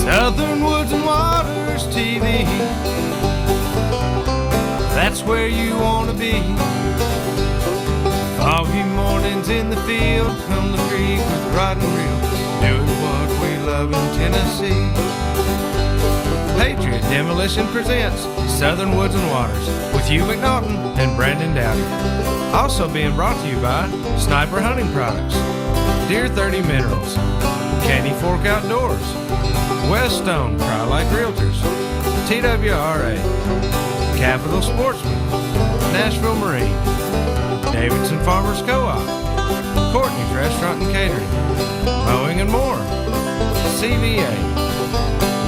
Southern Woods and Waters TV. That's where you want to be. Foggy mornings in the field, come the creek with rod and reel, doing what we love in Tennessee. Patriot Demolition presents Southern Woods and Waters with Hugh McNaughton and Brandon Dowdy. Also being brought to you by Sniper Hunting Products, Deer 30 Minerals, Candy Fork Outdoors, Weststone Crowlike Realtors, TWRA, Capital Sportsman, Nashville Marine, Davidson Farmers Co-op, Courtney's Restaurant and Catering, Mowing and More, CVA,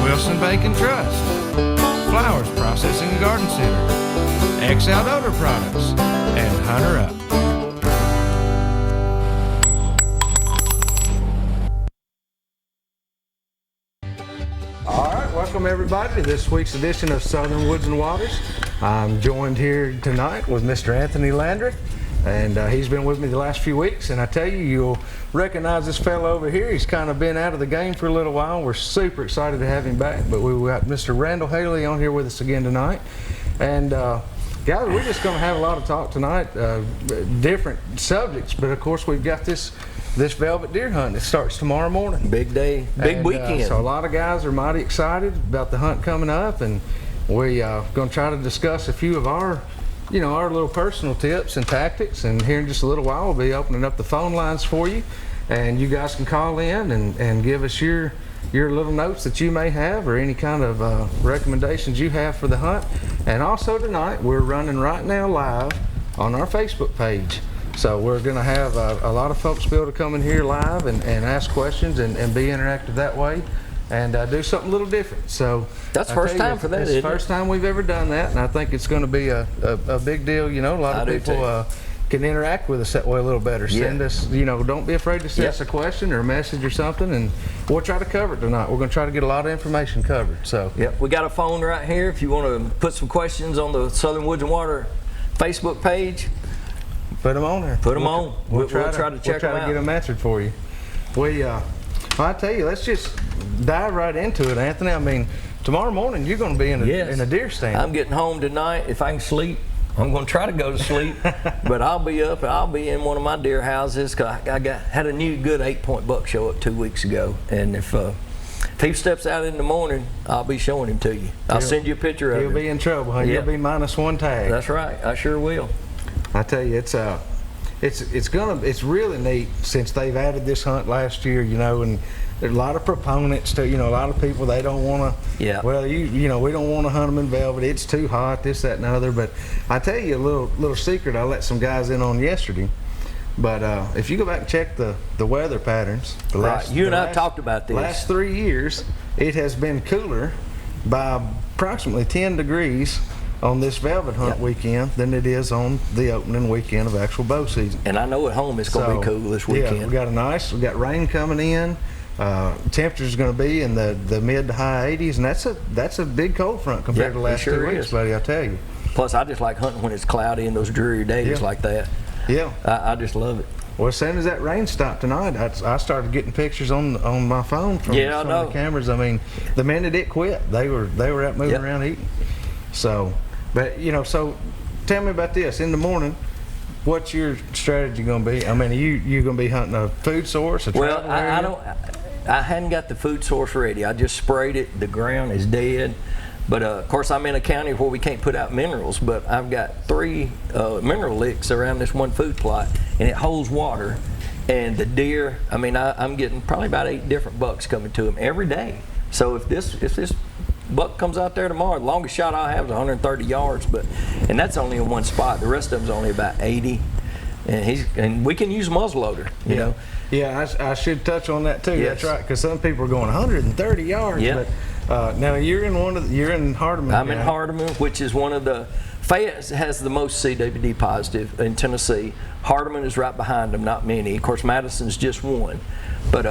Wilson Bacon Trust, Flowers Processing and Garden Center, X Outdoor Products, and Hunter Up. Welcome everybody to this week's edition of Southern Woods and Waters. I'm joined here tonight with Mr. Anthony Landry, and he's been with me the last few weeks, and I tell you, you'll recognize this fellow over here. He's kind of been out of the game for a little while. We're super excited to have him back, but we've got Mr. Randall Haley on here with us again tonight. And guys, we're just going to have a lot of talk tonight, different subjects, but of course we've got this velvet deer hunt. It starts tomorrow morning. Big day, big weekend. So a lot of guys are mighty excited about the hunt coming up, and we're going to try to discuss a few of our little personal tips and tactics. And here in just a little while, we'll be opening up the phone lines for you, and you guys can call in and give us your little notes that you may have, or any kind of recommendations you have for the hunt. And also tonight, we're running right now live on our Facebook page. So we're going to have a lot of folks be able to come in here live and ask questions and be interactive that way, and do something a little different. So that's first time for that. It's the first time we've ever done that, and I think it's going to be a big deal. You know, a lot of people can interact with us that way a little better. Send us, don't be afraid to send us a question or a message or something, and we'll try to cover it tonight. We're going to try to get a lot of information covered. So we got a phone right here. If you want to put some questions on the Southern Woods and Water Facebook page, put them on there. Put them on. We'll try to check them out. We'll try to get them answered for you. I tell you, let's just dive right into it, Anthony. I mean, tomorrow morning you're going to be in a deer stand. I'm getting home tonight. If I can sleep, I'm going to try to go to sleep. But I'll be up. I'll be in one of my deer houses. Cause I had a new good 8-point buck show up 2 weeks ago, and if he steps out in the morning, I'll be showing him to you. I'll send you a picture of him. He'll be in trouble. Huh? You'll be -1 tag. That's right. I sure will. I tell you, it's really neat since they've added this hunt last year, and there's a lot of proponents to, a lot of people, they don't want to, well, we don't want to hunt them in velvet, it's too hot, this, that, and the other. But I tell you a little secret I let some guys in on yesterday. But if you go back and check the weather patterns, you and I talked about this. Last 3 years, it has been cooler by approximately 10 degrees on this velvet hunt weekend than it is on the opening weekend of actual bow season. And I know at home it's going to be cool this weekend. Yeah, we got rain coming in. Temperature's going to be in the mid to high 80s, and that's a big cold front compared to the last 2 weeks, buddy. I tell you. Plus, I just like hunting when it's cloudy and those dreary days like that. Yeah, I just love it. Well, as soon as that rain stopped tonight, I started getting pictures on my phone from some of the cameras. I mean, the minute it quit, they were out moving around eating. So. But so tell me about this. In the morning, what's your strategy going to be? I mean, are you going to be hunting a food source, a travel area? I hadn't got the food source ready. I just sprayed it. The ground is dead. But of course, I'm in a county where we can't put out minerals. But I've got 3 mineral licks around this one food plot, and it holds water. And the deer, I mean, I'm getting probably about 8 different bucks coming to them every day. So if this buck comes out there tomorrow, the longest shot I have is 130 yards, and that's only in one spot. The rest of them's only about 80, and we can use muzzleloader. You know. Yeah, I should touch on that too. Yes. That's right, because some people are going 130 yards. Yeah. But now you're in Hardeman. I'm in Hardeman, which is one of the Fayette has the most CWD positive in Tennessee. Hardeman is right behind them, not many. Of course, Madison's just one, but.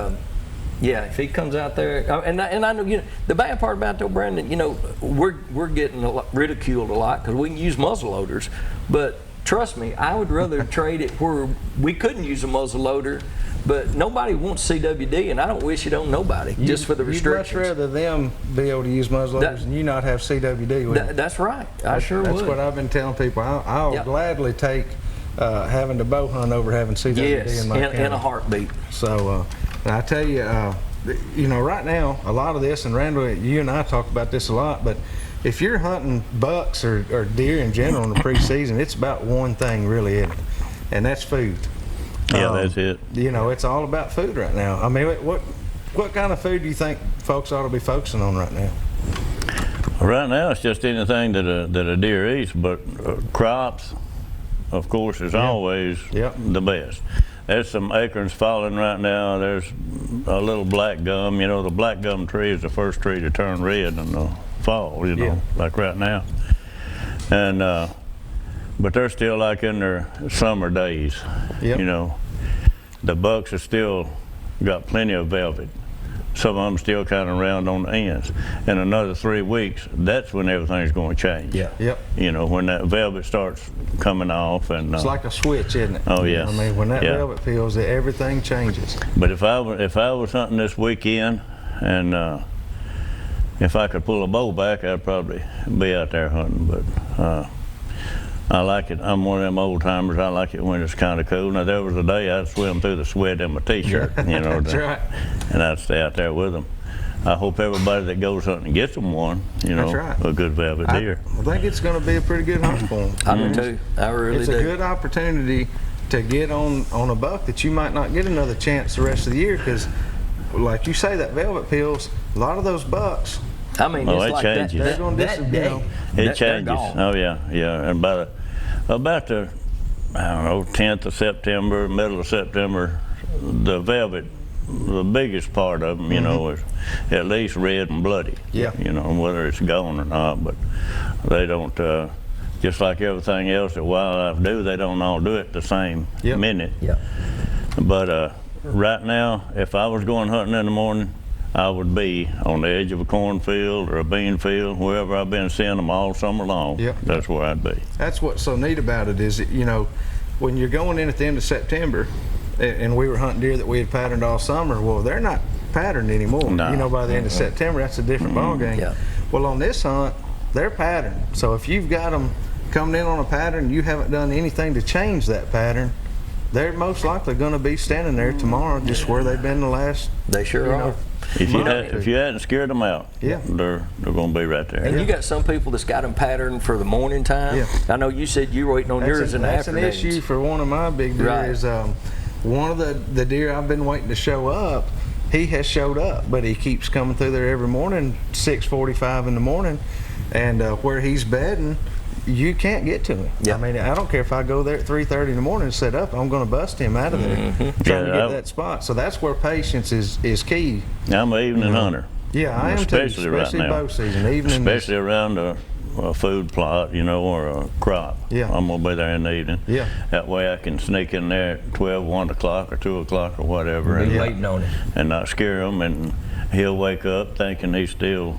Yeah, if he comes out there, and I know, the bad part about though, Brandon, we're getting ridiculed a lot because we can use muzzle loaders, but trust me, I would rather trade it where we couldn't use a muzzle loader But nobody wants CWD, and I don't wish it on nobody, just for the restrictions. You'd much rather them be able to use muzzleloaders than you not have CWD with them. That's right. I sure would. That's what I've been telling people. I'll Yep. gladly take having to bow hunt over having CWD in my county. In a heartbeat. So I tell you, right now, a lot of this, and Randall, you and I talk about this a lot, but if you're hunting bucks or deer in general in the preseason, it's about one thing really, isn't it? And that's food. Yeah, that's it. It's all about food right now. I mean, what kind of food do you think folks ought to be focusing on right now? Right now, it's just anything that a deer eats, but crops, of course, is always the best. There's some acorns falling right now. There's a little black gum. The black gum tree is the first tree to turn red in the fall, like right now. And but they're still like in their summer days. The bucks are still got plenty of velvet. Some of them still kind of round on the ends. In another 3 weeks, that's when everything's going to change. When that velvet starts coming off, and it's like a switch, isn't it? Oh yeah. I mean, when that velvet peels, everything changes. But if I was hunting this weekend, and if I could pull a bow back, I'd probably be out there hunting. But I like it. I'm one of them old timers. I like it when it's kind of cool. Now, there was a day I'd swim through the sweat in my t-shirt, That's right. And I'd stay out there with them. I hope everybody that goes hunting gets them one, That's right. a good velvet deer. I think it's going to be a pretty good hunt for them. I do too. I really do. It's a good opportunity to get on a buck that you might not get another chance the rest of the year, because, like you say, that velvet peels, a lot of those bucks. I mean, it it's like changes. They're going to disappear. It changes. Oh yeah. And about the 10th of September, middle of September, the velvet, the biggest part of them, is at least red and bloody. Whether it's gone or not, but they don't. Just like everything else that wildlife do, they don't all do it the same minute. But right now, if I was going hunting in the morning, I would be on the edge of a cornfield or a bean field, wherever I've been seeing them all summer long. That's where I'd be. That's what's so neat about it is, when you're going in at the end of September, and we were hunting deer that we had patterned all summer, well, they're not patterned anymore. No. By the end of September, that's a different ball game. Well, on this hunt, they're patterned. So if you've got them coming in on a pattern, you haven't done anything to change that pattern, they're most likely going to be standing there tomorrow just where they've been the last. They sure are. If you hadn't scared them out, they're going to be right there. And you got some people that's got them patterned for the morning time. I know you said you were waiting on yours in the afternoon. That's an issue for one of my big deer. Is one of the deer I've been waiting to show up. He has showed up, but he keeps coming through there every morning, 6:45 in the morning, and where he's bedding, you can't get to him. I mean, I don't care if I go there at 3:30 in the morning and set up, I'm going to bust him out of there trying to get that spot. So that's where patience is key. I'm an evening hunter. Yeah, I am especially too, especially right now. bow season. Especially around a food plot, or a crop. I'm going to be there in the evening. That way I can sneak in there at 12, 1 o'clock or 2 o'clock or whatever. And waiting on him. And not scare him, and he'll wake up thinking he's still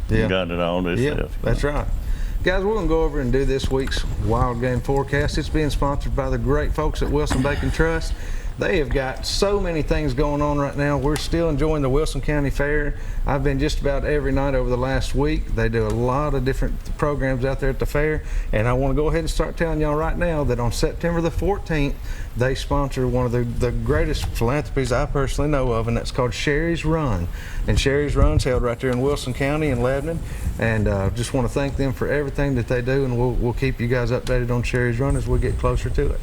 got it all this stuff. That's right. Guys, we're going to go over and do this week's wild game forecast. It's being sponsored by the great folks at Wilson Bacon Trust. They have got so many things going on right now. We're still enjoying the Wilson County Fair. I've been just about every night over the last week. They do a lot of different programs out there at the fair, and I want to go ahead and start telling y'all right now that on September the 14th, they sponsor one of the greatest philanthropies I personally know of, and that's called Sherry's Run. And Sherry's Run's held right there in Wilson County in Lebanon, and just want to thank them for everything that they do, and we'll keep you guys updated on Sherry's Run as we get closer to it.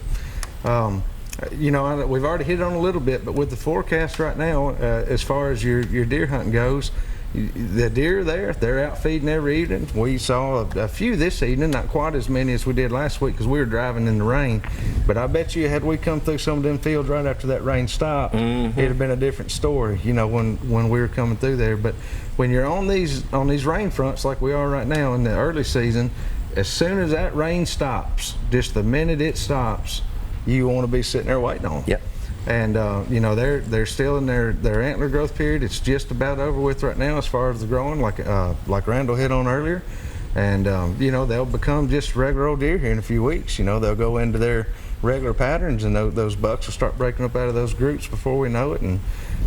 We've already hit on a little bit, but with the forecast right now, as far as your deer hunting goes, the deer they're out feeding every evening. We saw a few this evening, not quite as many as we did last week because we were driving in the rain. But I bet you had we come through some of them fields right after that rain stopped, it'd have been a different story, when we were coming through there. But when you're on these rain fronts like we are right now in the early season, as soon as that rain stops, just the minute it stops, you want to be sitting there waiting on them. And they're still in their antler growth period. It's just about over with right now as far as the growing, like Randall hit on earlier. And they'll become just regular old deer here in a few weeks. They'll go into their regular patterns, and those bucks will start breaking up out of those groups before we know it.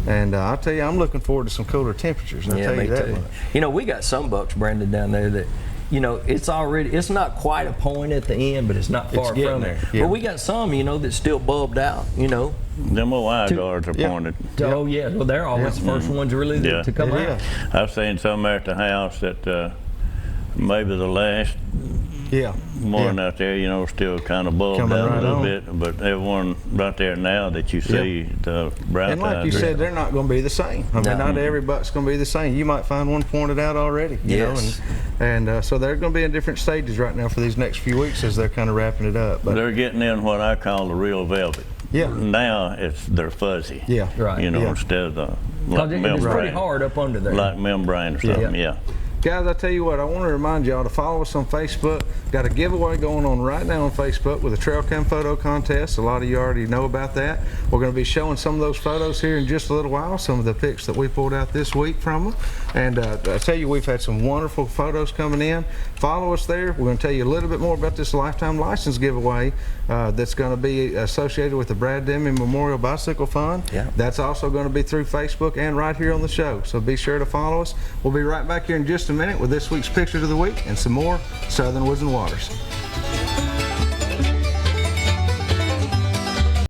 And I'll tell you, I'm looking forward to some cooler temperatures. I'll tell you that much. You know, we got some bucks, Brandon, down there that, you know, it's not quite a point at the end, but it's not far from there. it. Yeah. But we got some, you know, that's still bulbed out, you know. Them old eye guards are pointed. Oh yeah, well they're always the first ones really to come out. I've seen some at the house that maybe the last one out there, you know, still kind of bulbed out a little bit, but everyone right there now that you see, the bright and like you said, they're not going to be the same. I mean, not every buck's going to be the same. You might find one pointed out already, you know, and so they're going to be in different stages right now for these next few weeks as they're kind of wrapping it up. But they're getting in what I call the real velvet. Yeah. Now they're fuzzy. Yeah. Right. You know, instead of the like membrane. It's pretty hard up under there. Like membrane or something. Yeah. Guys, I tell you what, I want to remind y'all to follow us on Facebook. Got a giveaway going on right now on Facebook with a trail cam photo contest. A lot of you already know about that. We're going to be showing some of those photos here in just a little while, some of the pics that we pulled out this week from them. And I tell you, we've had some wonderful photos coming in. Follow us there. We're going to tell you a little bit more about this lifetime license giveaway that's going to be associated with the Brad Deming Memorial Bicycle Fund. Yeah. That's also going to be through Facebook and right here on the show. So be sure to follow us. We'll be right back here in just a minute with this week's Pictures of the Week and some more Southern Woods and Waters.